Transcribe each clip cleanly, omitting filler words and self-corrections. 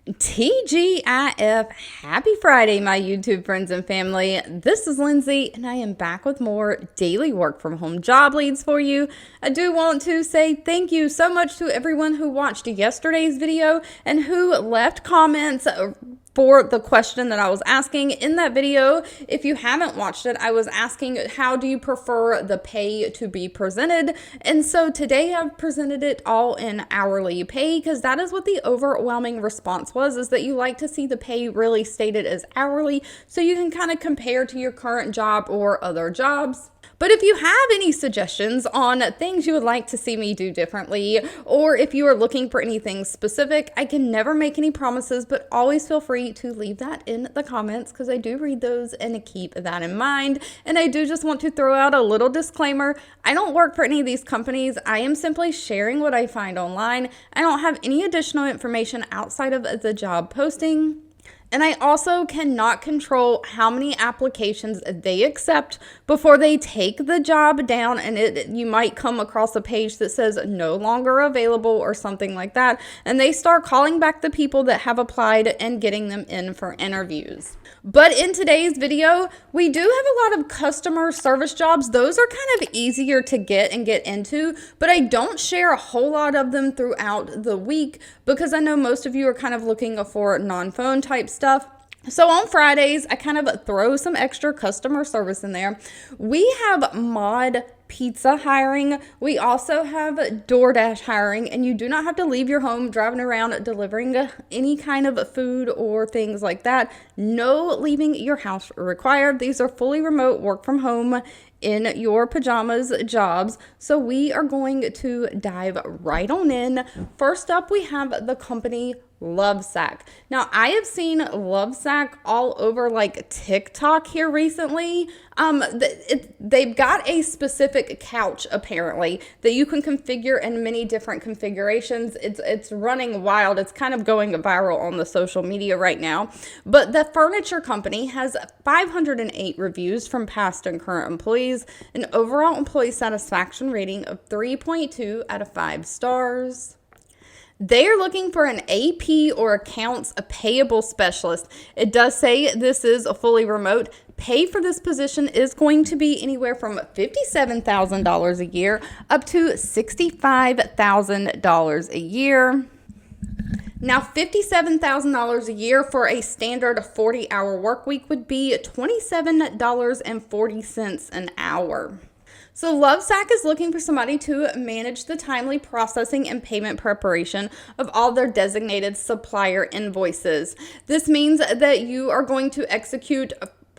TGIF, happy Friday, my YouTube friends and family. This is Lindsay, and I am back with more daily work from home job leads for you. I do want to say thank you so much to everyone who watched yesterday's video and who left comments for the question that I was asking in that video. If you haven't watched it, I was asking, how do you prefer the pay to be presented? And so today I've presented it all in hourly pay, because that is what the overwhelming response was, is that you like to see the pay really stated as hourly, so you can kind of compare to your current job or other jobs. But if you have any suggestions on things you would like to see me do differently, or if you are looking for anything specific, I can never make any promises, but always feel free to leave that in the comments, because I do read those and keep that in mind. And I do just want to throw out a little disclaimer. I don't work for any of these companies. I am simply sharing what I find online. I don't have any additional information outside of the job posting. And I also cannot control how many applications they accept before they take the job down, and you might come across a page that says no longer available or something like that, and they start calling back the people that have applied and getting them in for interviews. But in today's video, we do have a lot of customer service jobs. Those are kind of easier to get into, but I don't share a whole lot of them throughout the week, because I know most of you are kind of looking for non-phone type stuff. So on Fridays, I kind of throw some extra customer service in there. We have Mod Pizza hiring. We also have DoorDash hiring, and you do not have to leave your home driving around delivering any kind of food or things like that. No leaving your house required. These are fully remote, work from home, in your pajamas jobs. So we are going to dive right on in. First up, we have the company Lovesac. Now, I have seen Lovesac all over like TikTok here recently. They've got a specific couch apparently that you can configure in many different configurations. It's running wild. It's kind of going viral on the social media right now. But the furniture company has 508 reviews from past and current employees, an overall employee satisfaction rating of 3.2 out of 5 stars. They are looking for an AP or accounts payable specialist. It does say this is a fully remote. Pay for this position is going to be anywhere from $57,000 a year up to $65,000 a year. Now, $57,000 a year for a standard 40-hour work week would be $27.40 an hour. So Lovesac is looking for somebody to manage the timely processing and payment preparation of all their designated supplier invoices. This means that you are going to execute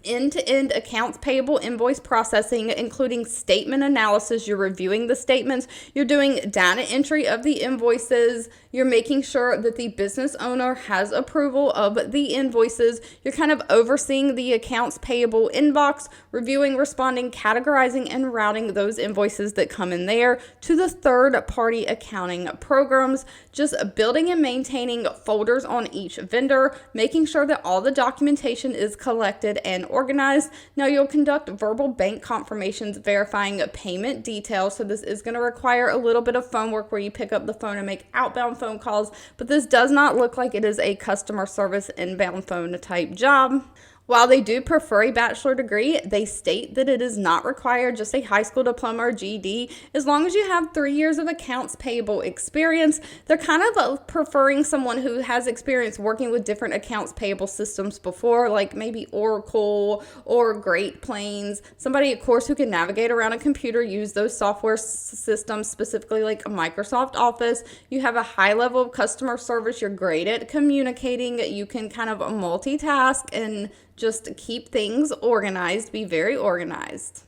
end-to-end accounts payable invoice processing, including statement analysis. You're reviewing the statements, you're doing data entry of the invoices, you're making sure that the business owner has approval of the invoices, you're kind of overseeing the accounts payable inbox, reviewing, responding, categorizing, and routing those invoices that come in there to the third-party accounting programs, just building and maintaining folders on each vendor, making sure that all the documentation is collected and organized. Now, you'll conduct verbal bank confirmations verifying payment details. So this is going to require a little bit of phone work where you pick up the phone and make outbound phone calls, but this does not look like it is a customer service inbound phone type job. While they do prefer a bachelor degree, they state that it is not required, just a high school diploma or GED, as long as you have 3 years of accounts payable experience. They're kind of preferring someone who has experience working with different accounts payable systems before, like maybe Oracle or Great Plains. Somebody, of course, who can navigate around a computer, use those software systems, specifically like Microsoft Office. You have a high level of customer service. You're great at communicating. You can kind of multitask and just keep things organized, be very organized.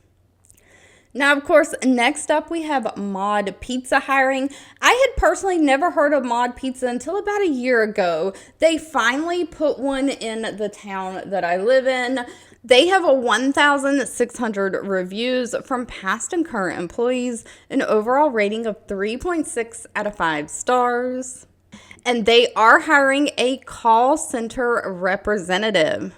Now, of course, next up we have Mod Pizza hiring. I had personally never heard of Mod Pizza until about a year ago. They finally put one in the town that I live in. They have a 1,600 reviews from past and current employees, an overall rating of 3.6 out of 5 stars. And they are hiring a call center representative.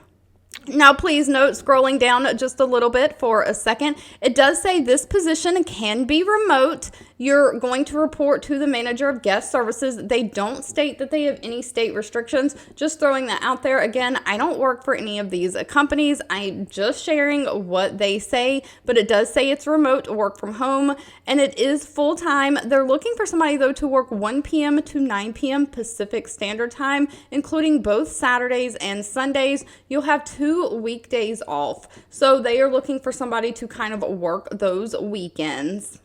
Now, please note, scrolling down just a little bit for a second, it does say this position can be remote. You're going to report to the manager of guest services. They don't state that they have any state restrictions. Just throwing that out there. Again, I don't work for any of these companies. I'm just sharing what they say, but it does say it's remote, work from home, and it is full-time. They're looking for somebody, though, to work 1 p.m. to 9 p.m. Pacific Standard Time, including both Saturdays and Sundays. You'll have 2 weekdays off. So they are looking for somebody to kind of work those weekends.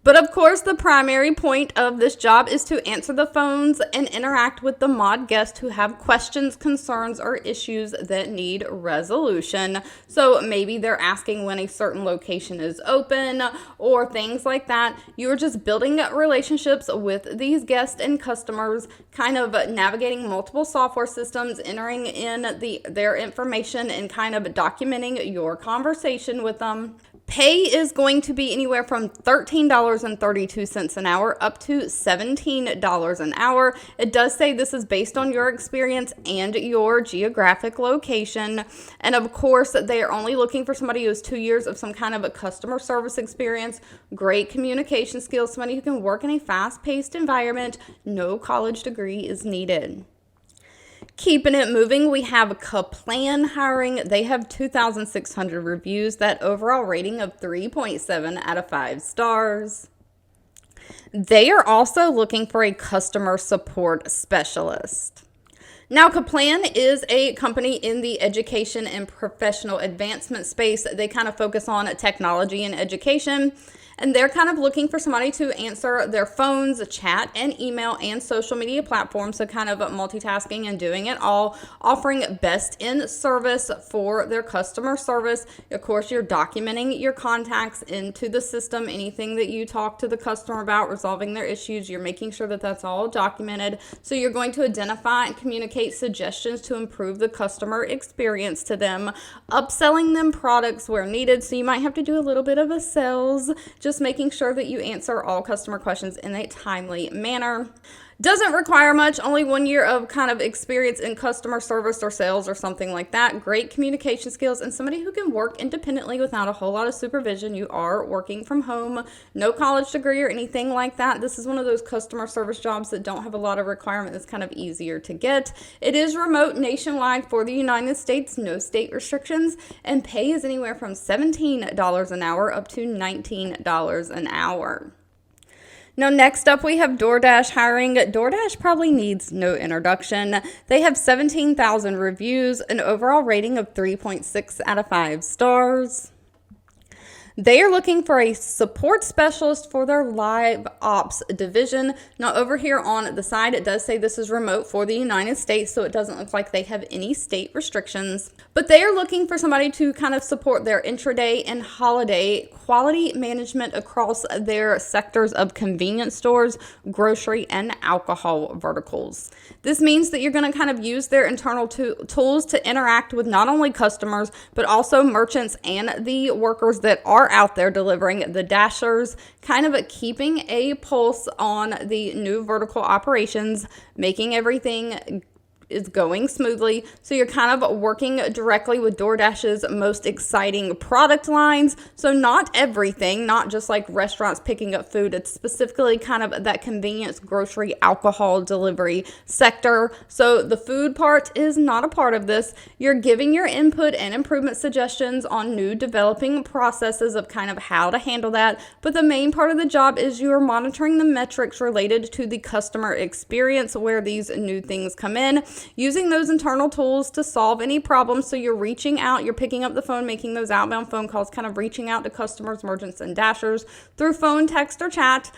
But of course, the primary point of this job is to answer the phones and interact with the mod guests who have questions, concerns, or issues that need resolution. So maybe they're asking when a certain location is open or things like that. You're just building relationships with these guests and customers, kind of navigating multiple software systems, entering in their information, and kind of documenting your conversation with them. Pay is going to be anywhere from $13.32 an hour up to $17 an hour. It does say this is based on your experience and your geographic location. And of course, they are only looking for somebody who has 2 years of some kind of a customer service experience, great communication skills, somebody who can work in a fast-paced environment. No college degree is needed. Keeping it moving, we have Kaplan hiring. They have 2,600 reviews, that overall rating of 3.7 out of 5 stars. They are also looking for a customer support specialist. Now, Kaplan is a company in the education and professional advancement space. They kind of focus on technology and education. And they're kind of looking for somebody to answer their phones, chat, and email, and social media platforms. So kind of multitasking and doing it all, offering best in service for their customer service. Of course, you're documenting your contacts into the system. Anything that you talk to the customer about, resolving their issues, you're making sure that that's all documented. So you're going to identify and communicate suggestions to improve the customer experience to them, upselling them products where needed. So you might have to do a little bit of a sales, just making sure that you answer all customer questions in a timely manner. Doesn't require much, only 1 year of kind of experience in customer service or sales or something like that. Great communication skills and somebody who can work independently without a whole lot of supervision. You are working from home, no college degree or anything like that. This is one of those customer service jobs that don't have a lot of requirement. That's kind of easier to get. It is remote nationwide for the United States, no state restrictions, and pay is anywhere from $17 an hour up to $19 an hour. Now, next up, we have DoorDash hiring. DoorDash probably needs no introduction. They have 17,000 reviews, an overall rating of 3.6 out of 5 stars. They are looking for a support specialist for their live ops division. Now, over here on the side, it does say this is remote for the United States, so it doesn't look like they have any state restrictions. But they are looking for somebody to kind of support their intraday and holiday quality management across their sectors of convenience stores, grocery, and alcohol verticals. This means that you're going to kind of use their internal tools to interact with not only customers, but also merchants and the workers that are out there delivering the dashers, kind of keeping a pulse on the new vertical operations, making everything is going smoothly. So you're kind of working directly with DoorDash's most exciting product lines. So not everything, not just like restaurants picking up food. It's specifically kind of that convenience, grocery, alcohol delivery sector. So the food part is not a part of this. You're giving your input and improvement suggestions on new developing processes of kind of how to handle that. But the main part of the job is you're monitoring the metrics related to the customer experience where these new things come in, using those internal tools to solve any problems. So you're reaching out, you're picking up the phone, making those outbound phone calls, kind of reaching out to customers, merchants, and dashers through phone, text, or chat,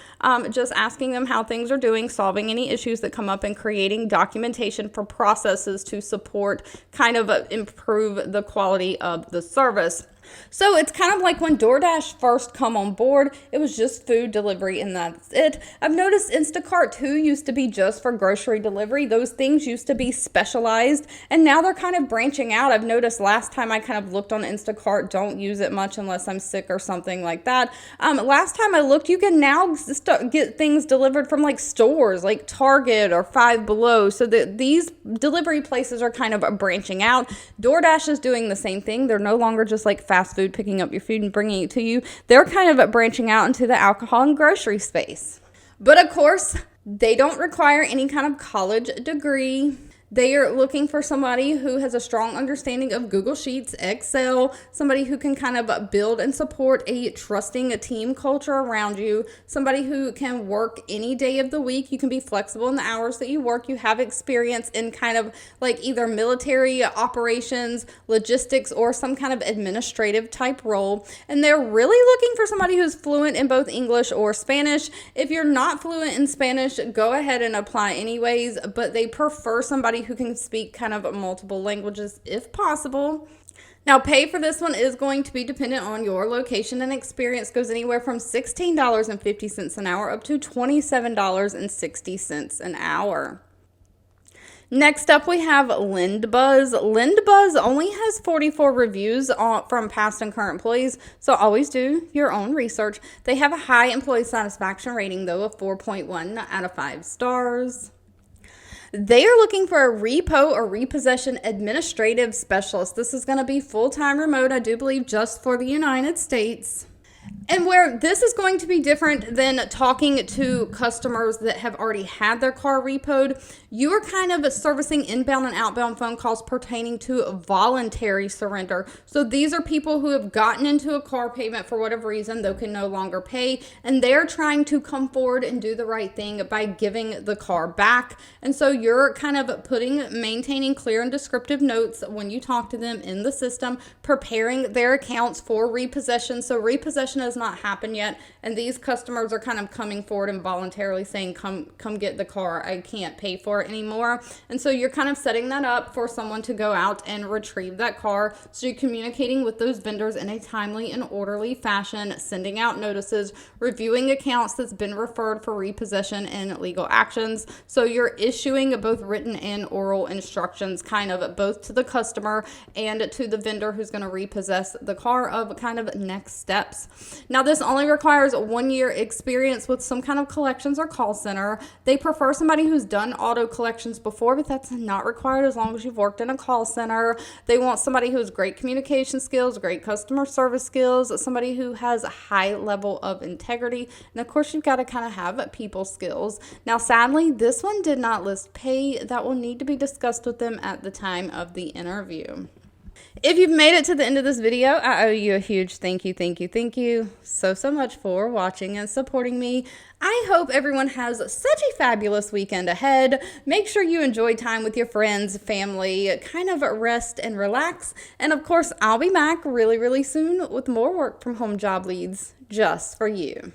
just asking them how things are doing, solving any issues that come up, and creating documentation for processes to support kind of improve the quality of the service. So it's kind of like when DoorDash first come on board, it was just food delivery and that's it. I've noticed Instacart too used to be just for grocery delivery. Those things used to be specialized and now they're kind of branching out. I've noticed last time I kind of looked on Instacart, don't use it much unless I'm sick or something like that. Last time I looked, you can now get things delivered from like stores like Target or Five Below. So these delivery places are kind of branching out. DoorDash is doing the same thing. They're no longer just like fast food, picking up your food and bringing it to you. They're kind of branching out into the alcohol and grocery space. But of course, they don't require any kind of college degree. They are looking for somebody who has a strong understanding of Google Sheets, Excel, somebody who can kind of build and support a trusting team culture around you, somebody who can work any day of the week. You can be flexible in the hours that you work. You have experience in kind of like either military operations, logistics, or some kind of administrative type role. And they're really looking for somebody who's fluent in both English or Spanish. If you're not fluent in Spanish, go ahead and apply anyways, but they prefer somebody who can speak kind of multiple languages if possible. Now, pay for this one is going to be dependent on your location, and experience goes anywhere from $16.50 an hour up to $27.60 an hour. Next up, we have LendBuzz. LendBuzz only has 44 reviews from past and current employees, so always do your own research. They have a high employee satisfaction rating, though, of 4.1 out of 5 stars. They are looking for a repo or repossession administrative specialist. This is going to be full-time remote, I do believe, just for the United States. And where this is going to be different than talking to customers that have already had their car repoed, you are kind of servicing inbound and outbound phone calls pertaining to voluntary surrender. So these are people who have gotten into a car payment for whatever reason, they can no longer pay, and they're trying to come forward and do the right thing by giving the car back. And so you're kind of maintaining clear and descriptive notes when you talk to them in the system, preparing their accounts for repossession. So repossession has not happened yet, and these customers are kind of coming forward and voluntarily saying, come get the car, I can't pay for it anymore. And so you're kind of setting that up for someone to go out and retrieve that car. So you're communicating with those vendors in a timely and orderly fashion, sending out notices, reviewing accounts that's been referred for repossession and legal actions. So you're issuing both written and oral instructions, kind of both to the customer and to the vendor who's going to repossess the car, of kind of next steps. Now, this only requires 1 year experience with some kind of collections or call center. They prefer somebody who's done auto collections before, but that's not required as long as you've worked in a call center. They want somebody who has great communication skills, great customer service skills, somebody who has a high level of integrity. And of course, you've got to kind of have people skills. Now, sadly, this one did not list pay. That will need to be discussed with them at the time of the interview. If you've made it to the end of this video, I owe you a huge thank you so much for watching and supporting me. I hope everyone has such a fabulous weekend ahead. Make sure you enjoy time with your friends, family, kind of rest and relax. And of course, I'll be back really soon with more work from home job leads just for you.